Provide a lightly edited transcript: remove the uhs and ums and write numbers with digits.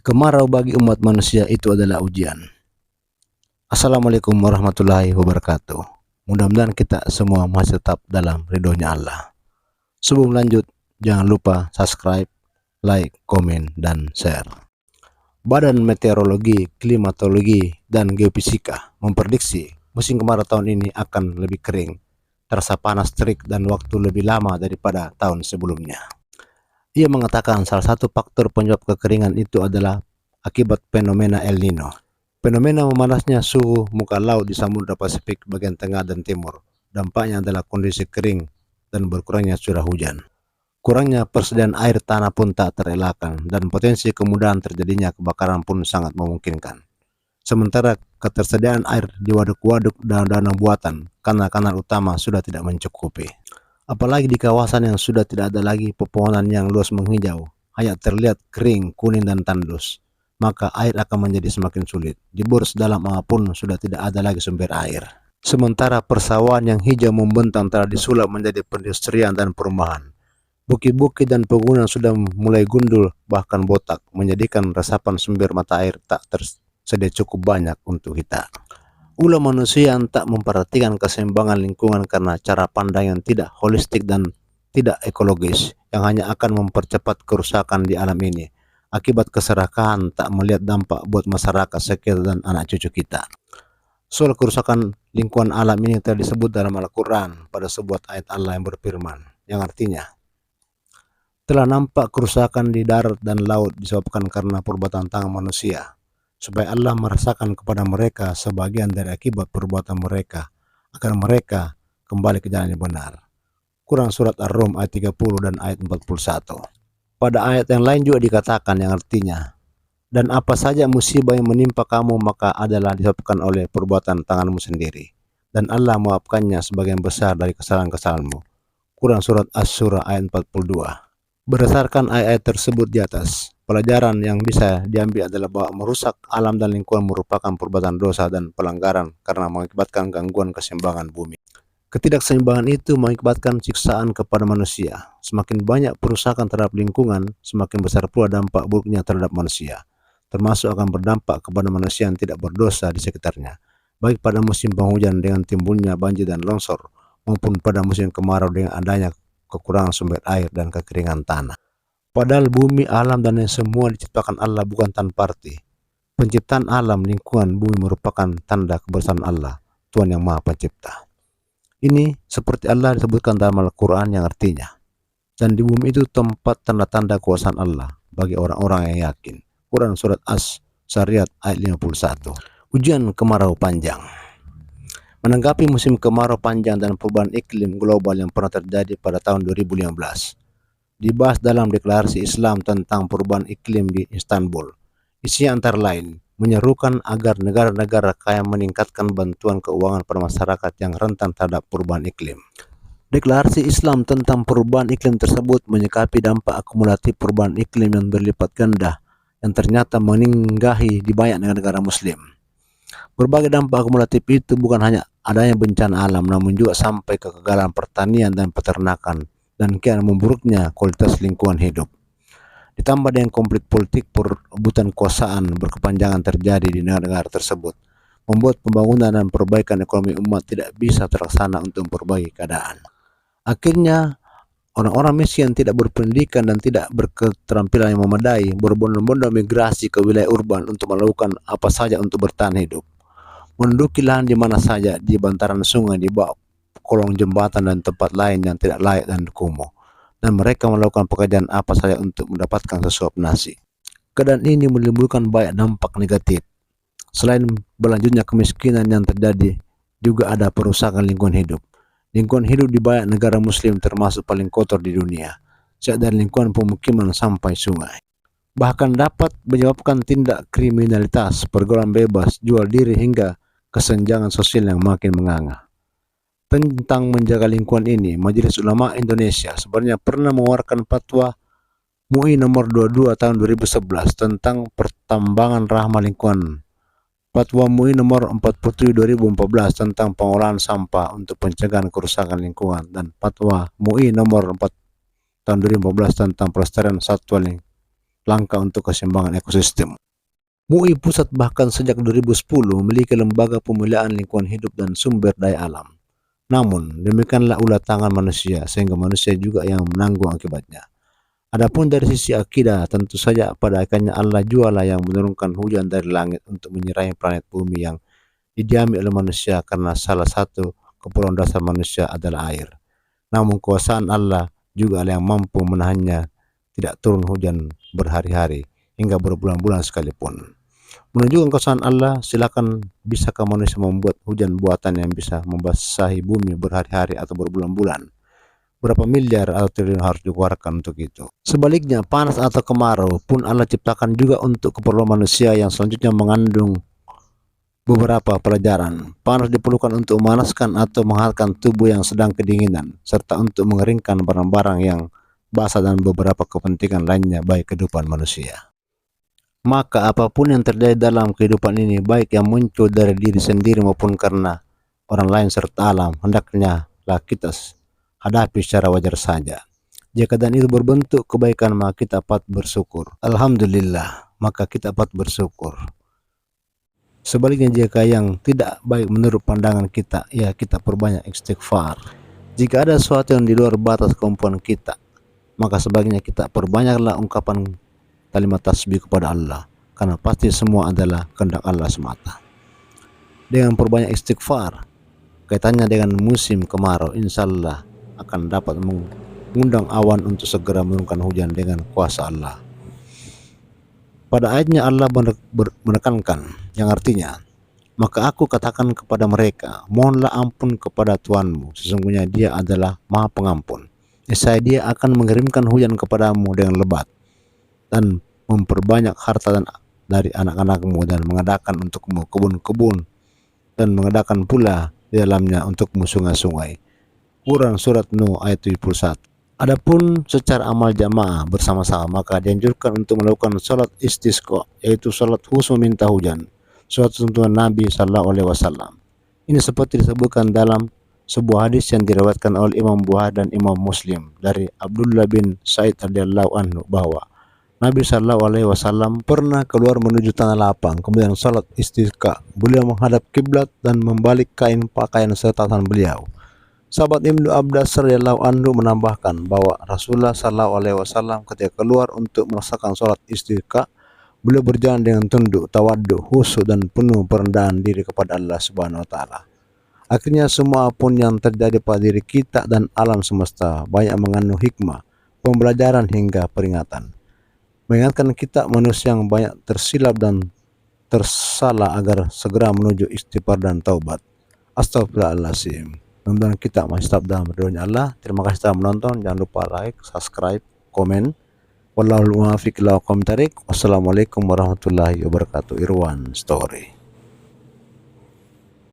Kemarau bagi umat manusia itu adalah ujian. Assalamualaikum warahmatullahi wabarakatuh. Mudah-mudahan kita semua masih tetap dalam ridhonya Allah. Sebelum lanjut, jangan lupa subscribe, like, komen, dan share. Badan Meteorologi, Klimatologi, dan Geofisika memprediksi musim kemarau tahun ini akan lebih kering, terasa panas terik, dan waktu lebih lama daripada tahun sebelumnya. Ia mengatakan salah satu faktor penyebab kekeringan itu adalah akibat fenomena El Nino. Fenomena memanasnya suhu muka laut di Samudra Pasifik bagian tengah dan timur. Dampaknya adalah kondisi kering dan berkurangnya curah hujan. Kurangnya persediaan air tanah pun tak terelakkan dan potensi kemudahan terjadinya kebakaran pun sangat memungkinkan. Sementara ketersediaan air di waduk-waduk dan danau buatan, kanal-kanal utama sudah tidak mencukupi. Apalagi di kawasan yang sudah tidak ada lagi pepohonan yang luas menghijau, hanya terlihat kering, kuning, dan tandus, maka air akan menjadi semakin sulit. Dibor sedalam apapun sudah tidak ada lagi sumber air. Sementara persawahan yang hijau membentang telah disulap menjadi perindustrian dan perumahan. Bukit-bukit dan pegunungan sudah mulai gundul, bahkan botak, menjadikan resapan sumber mata air tak tersedia cukup banyak untuk kita. Ulah manusia yang tak memperhatikan keseimbangan lingkungan karena cara pandang yang tidak holistik dan tidak ekologis, yang hanya akan mempercepat kerusakan di alam ini. Akibat keserakahan tak melihat dampak buat masyarakat sekitar dan anak cucu kita. Soal kerusakan lingkungan alam ini telah disebut dalam Al-Quran pada sebuah ayat Allah yang berfirman, yang artinya, telah nampak kerusakan di darat dan laut disebabkan karena perbuatan tangan manusia, supaya Allah merasakan kepada mereka sebagian dari akibat perbuatan mereka, agar mereka kembali ke jalan yang benar. Quran Surat Ar-Rum ayat 30 dan ayat 41. Pada ayat yang lain juga dikatakan yang artinya, dan apa saja musibah yang menimpa kamu maka adalah disebabkan oleh perbuatan tanganmu sendiri, dan Allah memaafkannya sebagian besar dari kesalahan-kesalahanmu. Quran Surat Asy-Syura ayat 42. Berdasarkan ayat-ayat tersebut di atas, pelajaran yang bisa diambil adalah bahwa merusak alam dan lingkungan merupakan perbuatan dosa dan pelanggaran karena mengakibatkan gangguan keseimbangan bumi. Ketidakseimbangan itu mengakibatkan siksaan kepada manusia. Semakin banyak perusakan terhadap lingkungan, semakin besar pula dampak buruknya terhadap manusia, termasuk akan berdampak kepada manusia yang tidak berdosa di sekitarnya, baik pada musim penghujan dengan timbulnya banjir dan longsor, maupun pada musim kemarau dengan adanya kekurangan sumber air dan kekeringan tanah. Padahal bumi, alam, dan yang semua diciptakan Allah bukan tanpa arti. Penciptaan alam, lingkungan, bumi merupakan tanda kebesaran Allah, Tuhan yang Maha Pencipta. Ini seperti Allah disebutkan dalam Al-Quran yang artinya, dan di bumi itu tempat tanda-tanda kuasaan Allah bagi orang-orang yang yakin. Quran Surat As-Sariyat ayat 51. Ujian kemarau panjang. Menanggapi musim kemarau panjang dan perubahan iklim global yang pernah terjadi pada tahun 2015, dibahas dalam deklarasi Islam tentang perubahan iklim di Istanbul. Isinya antara lain menyerukan agar negara-negara kaya meningkatkan bantuan keuangan pada masyarakat yang rentan terhadap perubahan iklim. Deklarasi Islam tentang perubahan iklim tersebut menyikapi dampak akumulatif perubahan iklim yang berlipat ganda yang ternyata meninggahi di banyak negara Muslim. Berbagai dampak akumulatif itu bukan hanya adanya bencana alam, namun juga sampai kegagalan pertanian dan peternakan dan kian memburuknya kualitas lingkungan hidup. Ditambah dengan konflik politik perebutan kekuasaan berkepanjangan terjadi di negara-negara tersebut, membuat pembangunan dan perbaikan ekonomi umat tidak bisa terlaksana untuk memperbaiki keadaan. Akhirnya, orang-orang miskin tidak berpendidikan dan tidak berketerampilan yang memadai berbondong-bondong migrasi ke wilayah urban untuk melakukan apa saja untuk bertahan hidup. Menduduki lahan di mana saja, di bantaran sungai, di bawah kolong jembatan dan tempat lain yang tidak layak dan kumuh, dan mereka melakukan pekerjaan apa saja untuk mendapatkan sesuap nasi. Keadaan ini menimbulkan banyak dampak negatif. Selain berlanjutnya kemiskinan yang terjadi, juga ada perusakan lingkungan hidup. Lingkungan hidup di banyak negara Muslim termasuk paling kotor di dunia, sejak dari lingkungan pemukiman sampai sungai. Bahkan dapat menyebabkan tindak kriminalitas, pergaulan bebas, jual diri, hingga kesenjangan sosial yang makin menganga. Tentang menjaga lingkungan ini, Majelis Ulama Indonesia sebenarnya pernah mengeluarkan fatwa MUI nomor 22 tahun 2011 tentang pertambangan ramah lingkungan, Fatwa MUI nomor 47 2014 tentang pengolahan sampah untuk pencegahan kerusakan lingkungan, dan Fatwa MUI nomor 4 tahun 2015 tentang pelestarian satwa langka untuk keseimbangan ekosistem. MUI Pusat bahkan sejak 2010 memiliki lembaga pemeliharaan lingkungan hidup dan sumber daya alam. Namun, demikianlah ulah tangan manusia sehingga manusia juga yang menanggung akibatnya. Adapun dari sisi akidah, tentu saja pada akhirnya Allah jualah yang menurunkan hujan dari langit untuk menyerahi planet bumi yang didiami oleh manusia karena salah satu keperluan dasar manusia adalah air. Namun kekuasaan Allah juga yang mampu menahannya tidak turun hujan berhari-hari hingga berbulan-bulan sekalipun. Menunjukkan kekuasaan Allah, silakan bisakah manusia membuat hujan buatan yang bisa membasahi bumi berhari-hari atau berbulan-bulan? Berapa miliar atau triliun harus dikeluarkan untuk itu? Sebaliknya, panas atau kemarau pun Allah ciptakan juga untuk keperluan manusia yang selanjutnya mengandung beberapa pelajaran. Panas diperlukan untuk memanaskan atau menghangatkan tubuh yang sedang kedinginan, serta untuk mengeringkan barang-barang yang basah dan beberapa kepentingan lainnya baik kehidupan manusia. Maka apapun yang terjadi dalam kehidupan ini, baik yang muncul dari diri sendiri maupun karena orang lain serta alam, hendaknya lah kita hadapi secara wajar saja. Jika dan itu berbentuk kebaikan, maka kita dapat bersyukur. Alhamdulillah, maka kita dapat bersyukur. Sebaliknya, jika yang tidak baik menurut pandangan kita, ya kita perbanyak istighfar. Jika ada sesuatu yang di luar batas kemampuan kita, maka sebaiknya kita perbanyaklah ungkapan kalimat tasbih kepada Allah, karena pasti semua adalah kehendak Allah semata. Dengan perbanyak istighfar, kaitannya dengan musim kemarau, insya Allah akan dapat mengundang awan untuk segera menurunkan hujan dengan kuasa Allah. Pada ayatnya Allah menekankan yang artinya, maka aku katakan kepada mereka, mohonlah ampun kepada Tuhanmu, sesungguhnya Dia adalah Maha Pengampun. Niscaya Dia akan mengirimkan hujan kepadamu dengan lebat dan memperbanyak harta dari anak-anakmu dan mengadakan untukmu kebun-kebun dan mengadakan pula di dalamnya untukmu sungai-sungai. Quran Surat Nuh ayat 71. Adapun secara amal jamaah bersama-sama, maka dianjurkan untuk melakukan salat istisqa, yaitu salat khusus meminta hujan, suatu tuntunan Nabi Sallallahu Alaihi Wasallam. Ini seperti disebutkan dalam sebuah hadis yang diriwayatkan oleh Imam Bukhari dan Imam Muslim dari Abdullah bin Sa'id radhiyallahu anhu bahwa Nabi Shallallahu Alaihi Wasallam pernah keluar menuju tanah lapang, kemudian salat istisqa. Beliau menghadap kiblat dan membalik kain pakaian serta tangan beliau. Sahabat Ibnu Abbas radhiyallahu anhu menambahkan bahwa Rasulullah Shallallahu Alaihi Wasallam ketika keluar untuk melaksanakan salat istisqa, beliau berjalan dengan tunduk, tawadhu, khusyuk dan penuh perendahan diri kepada Allah Subhanahu Wa Taala. Akhirnya semua pun yang terjadi pada diri kita dan alam semesta banyak mengandung hikmah, pembelajaran hingga peringatan. Mengingatkan kita manusia yang banyak tersilap dan tersalah agar segera menuju istighfar dan taubat. Astagfirullahaladzim. Mudah-mudahan kita masih tetap dalam ridhonya Allah. Terima kasih telah menonton. Jangan lupa like, subscribe, komen. Wallahul muwaffiq ila aqwamit thoriq. Wassalamualaikum warahmatullahi wabarakatuh. Irwan Story.